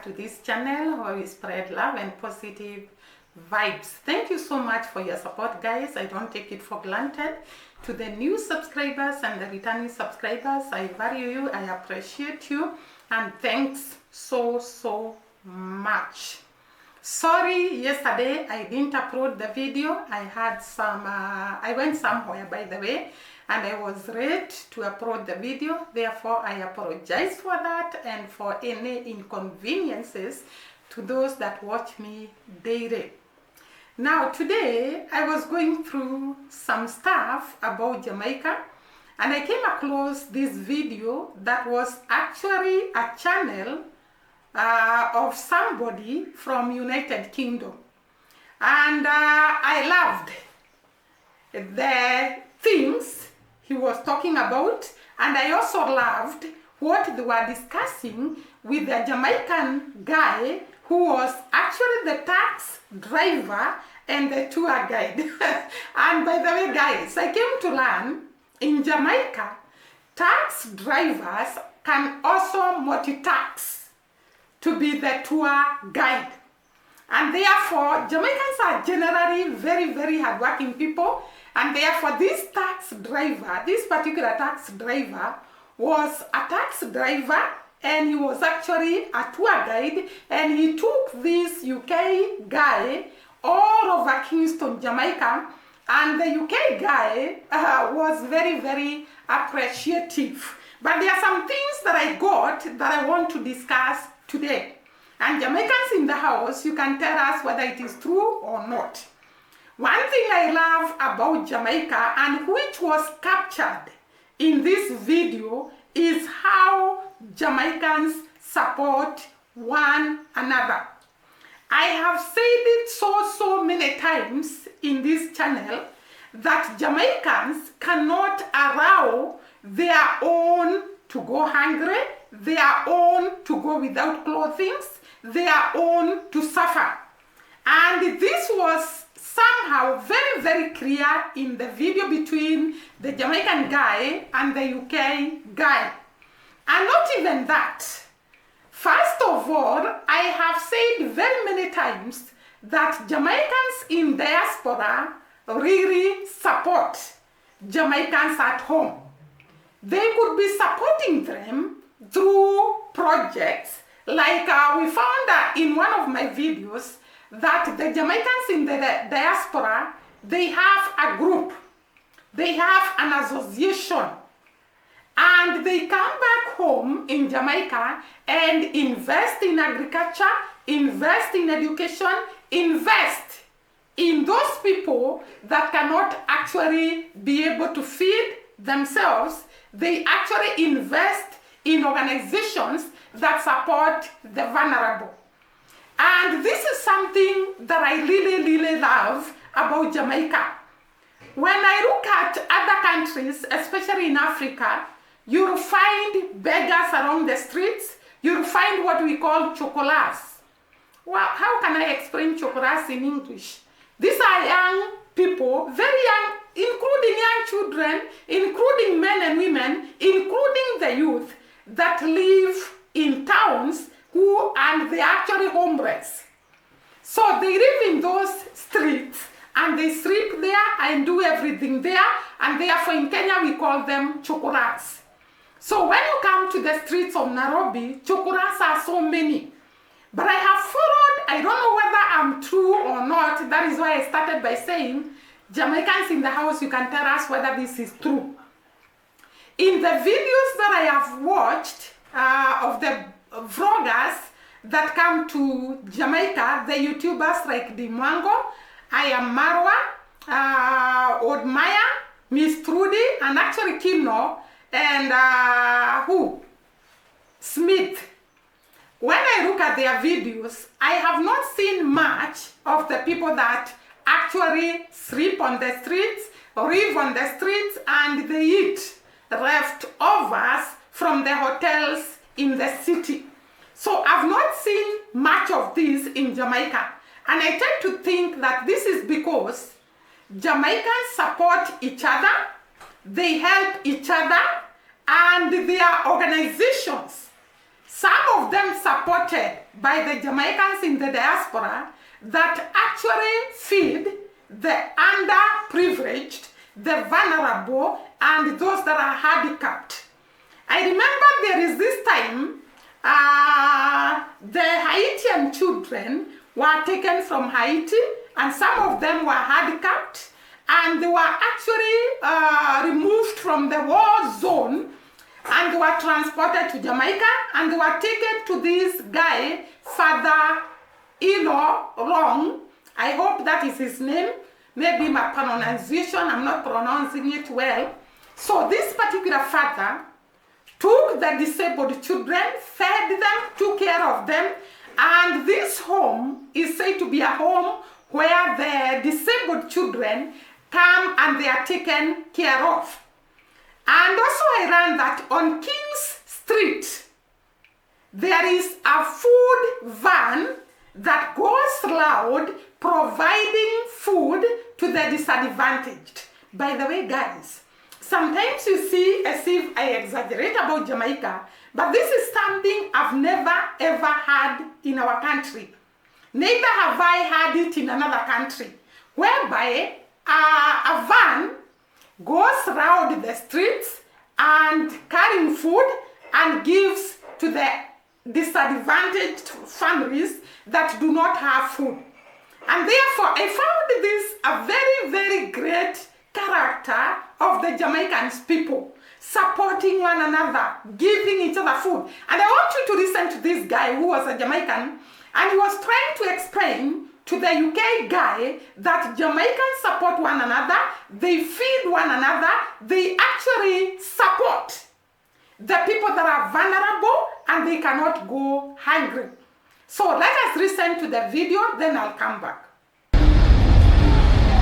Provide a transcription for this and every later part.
to this channel where we spread love and positive vibes. Thank you so much for your support, guys. I don't take it for granted. To the new subscribers and the returning subscribers, I value you, I appreciate you, and thanks so much. Sorry, yesterday I didn't upload the video. I had some I went somewhere, by the way, and I was ready to upload the video. Therefore, I apologize for that and for any inconveniences to those that watch me daily. Now, today I was going through some stuff about Jamaica, and I came across this video that was actually a channel of somebody from United Kingdom, and I loved the things he was talking about, and I also loved what they were discussing with the Jamaican guy who was actually the tax driver and the tour guide. And by the way, guys, I came to learn in Jamaica, tax drivers can also multitask to be the tour guide. And therefore, Jamaicans are generally very hardworking people, and therefore this tax driver, this particular tax driver, was a tax driver, and he was actually a tour guide, and he took this UK guy all over Kingston, Jamaica, and the UK guy was very appreciative. But there are some things that I got that I want to discuss today. And Jamaicans in the house, you can tell us whether it is true or not. One thing I love about Jamaica, and which was captured in this video, is how Jamaicans support one another. I have said it so many times in this channel that Jamaicans cannot allow their own to go hungry, their own to go without clothing, their own to suffer. And this was somehow very clear in the video between the Jamaican guy and the UK guy. And not even that. First of all, I have said very many times that Jamaicans in diaspora really support Jamaicans at home. They could be supporting them through projects like we found in one of my videos that the Jamaicans in the diaspora, they have a group, they have an association, and they come back home in Jamaica and invest in agriculture, invest in education, invest in those people that cannot actually be able to feed themselves. They actually invest in organizations that support the vulnerable. And this is something that I really love about Jamaica. When I look at other countries, especially in Africa, you'll find beggars around the streets. You'll find what we call chocolas. Well, how can I explain chocolas in English? These are young people, very young, including young children, including men and women, including the youth that live in towns and they're actually homeless. So they live in those streets and they sleep there and do everything there, and therefore in Kenya we call them chocolas. So when you come to the streets of Nairobi, chocolas are so many. But I have followed, I don't know whether I'm true or not, that is why I started by saying, Jamaicans in the house, you can tell us whether this is true. In the videos that I have watched of the vloggers that come to Jamaica, the YouTubers like Dimango, I Am Marwa, Old Maya, Miss Trudy, and actually Kino, and Smith. When I look at their videos, I have not seen much of the people that actually sleep on the streets, live on the streets, and they eat leftovers from the hotels in the city. So I've not seen much of this in Jamaica. And I tend to think that this is because Jamaicans support each other, they help each other, and their organizations, some of them supported by the Jamaicans in the diaspora that actually feed the underprivileged, the vulnerable, and those that are handicapped. I remember there is this time the Haitian children were taken from Haiti, and some of them were handicapped, and they were actually removed from the war zone, and they were transported to Jamaica, and they were taken to this guy, Father Wrong. I hope that is his name. Maybe my pronunciation, I'm not pronouncing it well. So this particular father took the disabled children, fed them, took care of them, and this home is said to be a home where the disabled children come and they are taken care of. And also I learned that on King's Street, there is a food van that goes loud providing food to the disadvantaged. By the way, guys, sometimes you see as if I exaggerate about Jamaica, but this is something I've never ever had in our country. Neither have I had it in another country, whereby a van goes around the streets and carrying food and gives to the disadvantaged families that do not have food. And therefore, I found this a very, very great character of the Jamaicans people, supporting one another, giving each other food. And I want you to listen to this guy who was a Jamaican, and he was trying to explain to the UK guy that Jamaicans support one another, they feed one another, they actually support the people that are vulnerable and they cannot go hungry. So let us listen to the video, then I'll come back.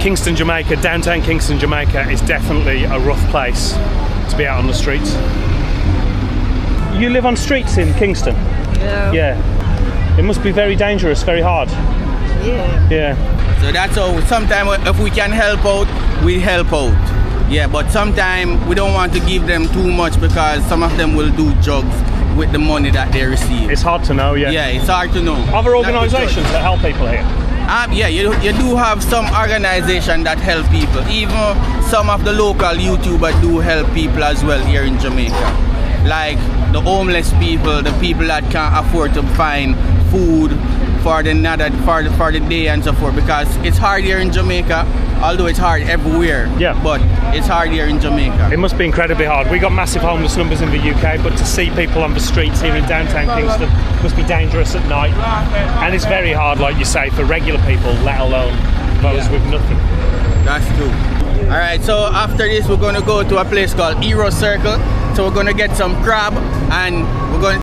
Kingston, Jamaica, downtown Kingston, Jamaica is definitely a rough place to be out on the streets. You live on streets in Kingston? Yeah. Yeah. It must be very dangerous, very hard. Yeah. Yeah. So that's how sometimes if we can help out, we help out. Yeah, but sometimes we don't want to give them too much because some of them will do drugs with the money that they receive. It's hard to know, yeah. Yeah, it's hard to know. Other organisations that help people here? Yeah, you do have some organization that help people. Even some of the local YouTubers do help people as well here in Jamaica. Like the homeless people, the people that can't afford to find food for the day and so forth, because it's hard here in Jamaica, although it's hard everywhere. Yeah. But it's hard here in Jamaica. It must be incredibly hard. We got massive homeless numbers in the UK, but to see people on the streets here in downtown Kingston must be dangerous at night. And it's very hard, like you say, for regular people, let alone those with nothing. That's true. Alright, so after this we're going to go to a place called Hero Circle. So we're going to get some crab and we're going.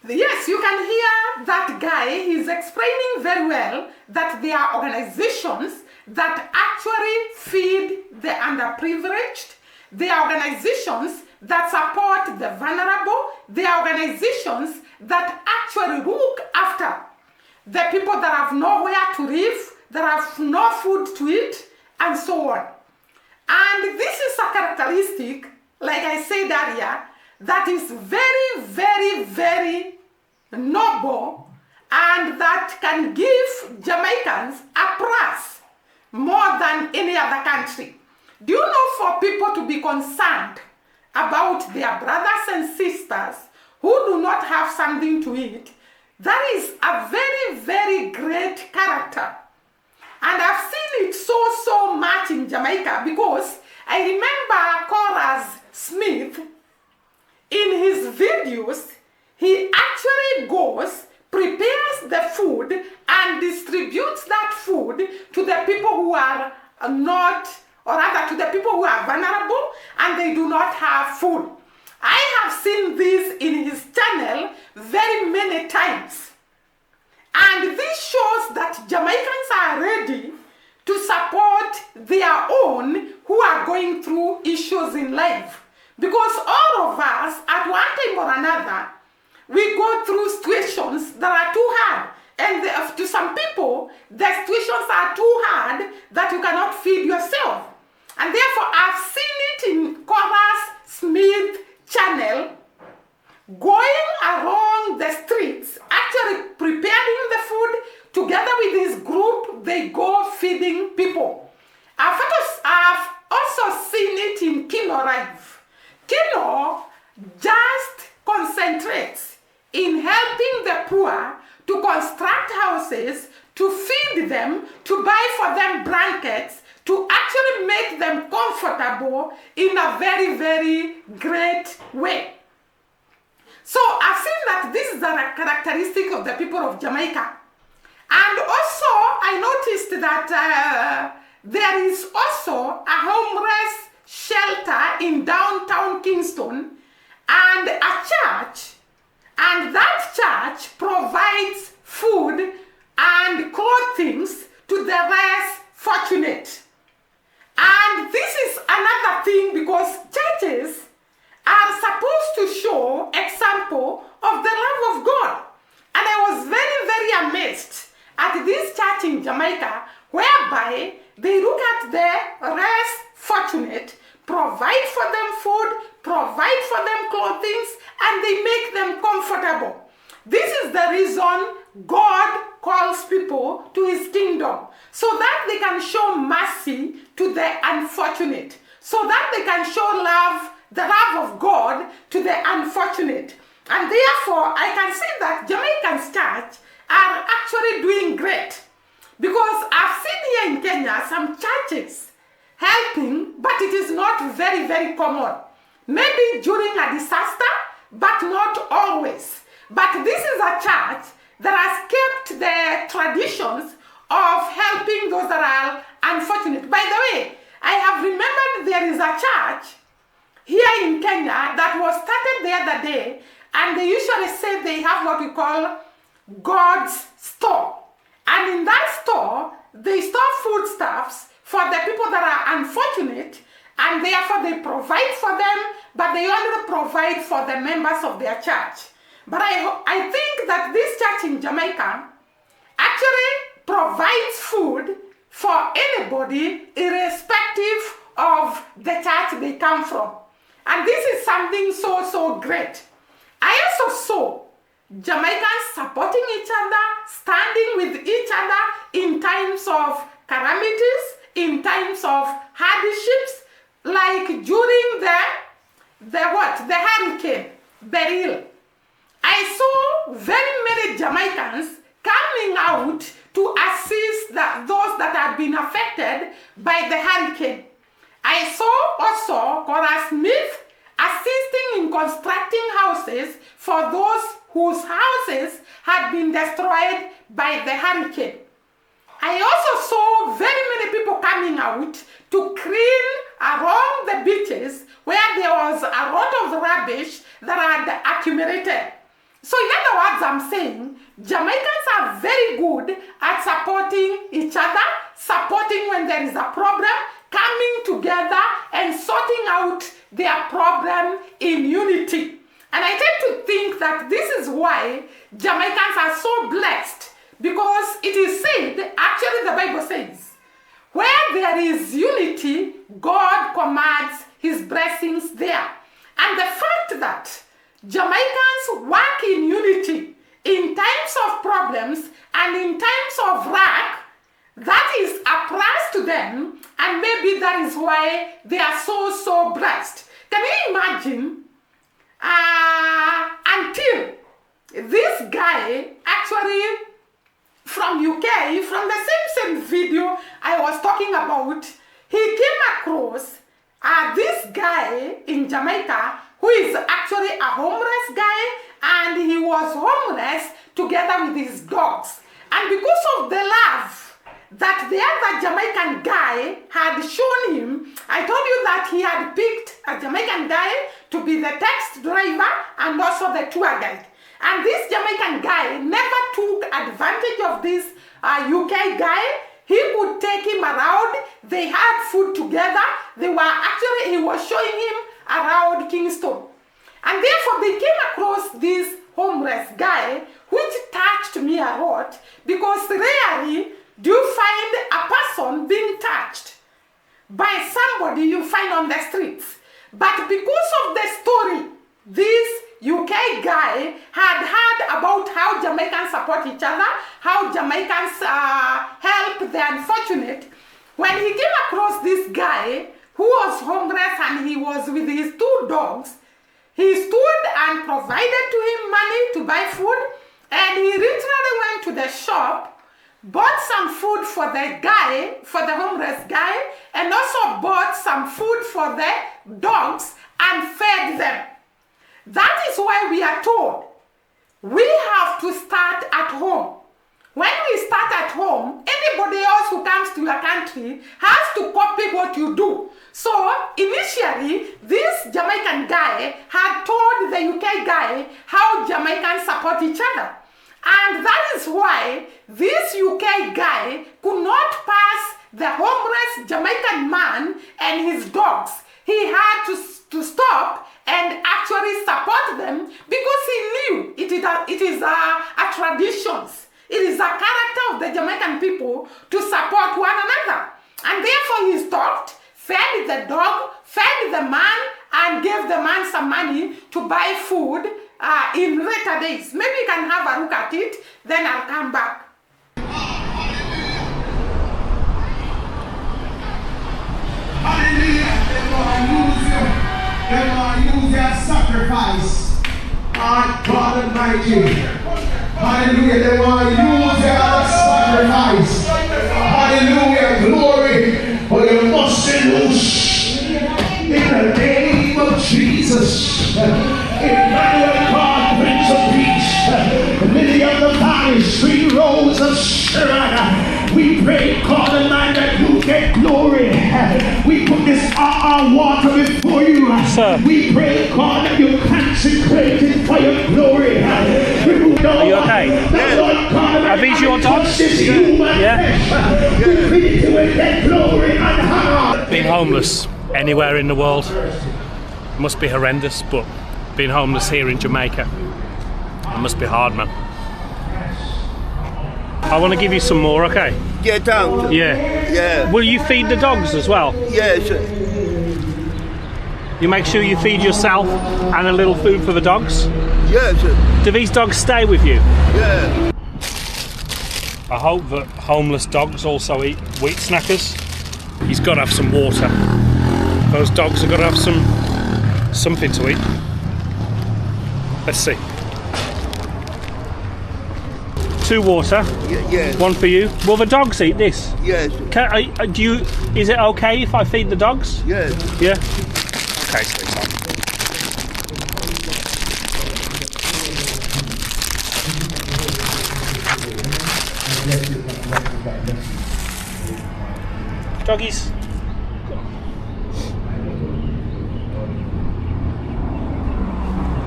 Yes, you can hear that guy. He's explaining very well that there are organizations that actually feed the underprivileged. There are organizations that support the vulnerable. There are organizations that actually look after the people that have nowhere to live, that have no food to eat, and so on. And this is a characteristic, like I said earlier, that is very, very, very noble, and that can give Jamaicans a plus more than any other country. Do you know, for people to be concerned about their brothers and sisters who do not have something to eat, that is a very, very great character. And I've seen it so much in Jamaica, because I remember Coraz Smith, in his videos, he actually goes, prepares the food, and distributes that food to the people who are not, or rather to the people who are vulnerable and they do not have food. I have seen this in his channel very many times. And this shows that Jamaicans are ready to support their own who are going through issues in life. Because all of us, at one time or another, we go through situations that are too hard. And to some people, the situations are too hard that you cannot feed yourself. And therefore, I've seen it in Coraz Smith channel going around the streets, actually preparing the food. Together with this group, they go feeding people. I've also seen it in Kino Live. Kino just concentrates in helping the poor to construct houses, to feed them, to buy for them blankets, to actually make them comfortable in a very, very great way. So I've seen that this is a characteristic of the people of Jamaica. And also I noticed that there is also a homeless shelter in downtown Kingston and a church, and that church provides food and clothing to the less fortunate. And this is another thing, because churches are supposed to show example of the love of God. And I was very, very amazed at this church in Jamaica, whereby they look at the less fortunate, provide for them food, provide for them clothing, and they make them comfortable. This is the reason God calls people to his kingdom, so that they can show mercy to the unfortunate, so that they can show love, the love of God to the unfortunate. And therefore, I can see that Jamaican church are actually doing great, because I've seen here in Kenya some churches helping, but it is not very, very common. Maybe during a disaster, but not always. But this is a church that has kept the traditions of helping those that are unfortunate. By the way, I have remembered there is a church here in Kenya that was started the other day, and they usually say they have what we call God's store. And in that store, they store foodstuffs for the people that are unfortunate, and therefore they provide for them, but they only provide for the members of their church. But I think that this church in Jamaica actually provides food for anybody, irrespective of the church they come from. And this is something so great. I also saw Jamaicans supporting each other, standing with each other in times of calamities, in times of hardships, like during the hurricane, Beryl. I saw very many Jamaicans coming out to assist those that have been affected by the hurricane. I saw also Cora Smith assisting in constructing houses for those whose houses had been destroyed by the hurricane. I also saw very many people coming out to clean around the beaches where there was a lot of rubbish that had accumulated. So in other words, I'm saying Jamaicans are very good at supporting each other, supporting when there is a problem, coming together and sorting out their problem in unity. And I tend to think that this is why Jamaicans are so blessed, because it is said, actually the Bible says, where there is unity, God commands his blessings there. And the fact that Jamaicans work in unity in times of problems and in times of lack, that is a plus to them, and maybe that is why they are so blessed. Can you imagine until this guy actually from UK, from the same video I was talking about, he came across this guy in Jamaica who is actually a homeless guy, and he was homeless together with his dogs. And because of the love that the other Jamaican guy had shown him, I told you that he had picked a Jamaican guy to be the taxi driver and also the tour guide. And this Jamaican guy never took advantage of this UK guy. He would take him around. They had food together. He was showing him around Kingston. And therefore they came across this homeless guy, which touched me a lot, because rarely do you find a person being touched by somebody you find on the streets. But because of the story this UK guy had heard about how Jamaicans support each other, how Jamaicans help the unfortunate. When he came across this guy who was homeless and he was with his 2 dogs, he stood and provided to him money to buy food, and he literally went to the shop, bought some food for the guy, for the homeless guy, and also bought some food for the dogs and fed them. That is why we are told we have to start at home. When we start at home, anybody else who comes to your country has to copy what you do. So initially, this Jamaican guy had told the UK guy how Jamaicans support each other. And that is why this UK guy could not pass the homeless Jamaican man and his dogs. He had to stop and actually support them because he knew it is a tradition. It is a character of the Jamaican people to support one another. And therefore he stopped, fed the dog, fed the man, and gave the man some money to buy food in later days. Maybe you can have a look at it, then I'll come back. They want to use their sacrifice on God Almighty. Hallelujah. They want to use their sacrifice. Hallelujah. Glory. But you must be loose in the name of Jesus. Emmanuel, God, Prince of Peace. Lily of the valley, sweet rose of Sharon. We pray, God Almighty, that you get glory. We put this water before you. Sir. We pray, God, that you consecrate it for your glory. Are you okay? Yeah. Are these your dogs? Yeah. We pray to it, get glory and honor. Being homeless anywhere in the world must be horrendous, but being homeless here in Jamaica, it must be hard, man. I want to give you some more, okay? Yeah, down. Yeah. Yeah. Will you feed the dogs as well? Yeah, sure. You make sure you feed yourself and a little food for the dogs? Yeah, sure. Do these dogs stay with you? Yeah. I hope that homeless dogs also eat wheat snackers. He's got to have some water. Those dogs have got to have something to eat. Let's see. 2 water. Yeah. 1 for you. Will the dogs eat this? Yeah. Sure. Is it okay if I feed the dogs? Yeah. Yeah? Okay, sweetheart. Doggies.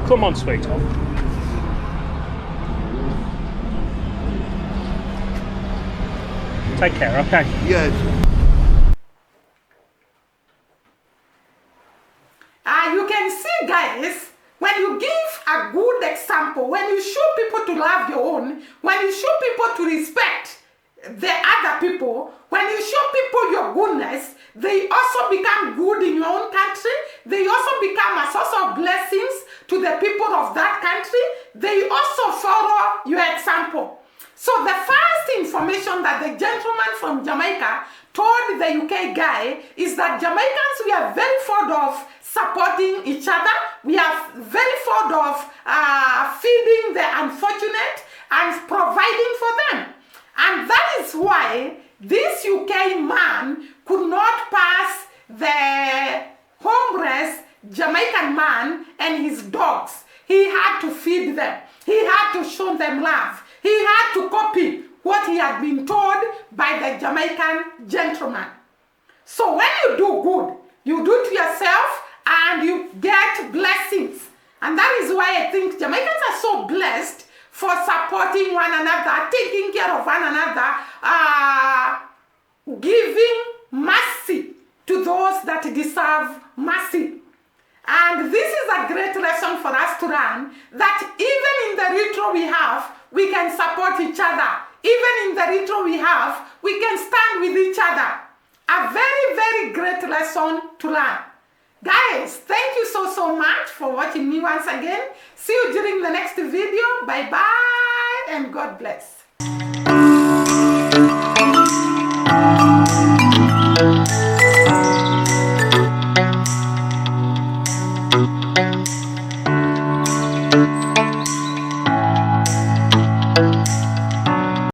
Come on, sweetheart. Take care, okay? Yeah. You can see, guys, when you give a good example, when you show people to love your own, when you show people to respect the other people, when you show people your goodness, they also become good in your own country. They also become a source of blessings to the people of that country. They also follow your example. So the first information that the gentleman from Jamaica told the UK guy is that Jamaicans, we are very fond of supporting each other. We are very fond of feeding the unfortunate and providing for them. And that is why this UK man could not pass the homeless Jamaican man and his dogs. He had to feed them. He had to show them love. He had to copy what he had been told by the Jamaican gentleman. So when you do good, you do to yourself and you get blessings. And that is why I think Jamaicans are so blessed for supporting one another, taking care of one another, giving mercy to those that deserve mercy. And this is a great lesson for us to learn, that even in the little we have, we can support each other. Even in the little we have, we can stand with each other. A very, very great lesson to learn. Guys, thank you so so much for watching me once again. See you during the next video. Bye bye and God bless.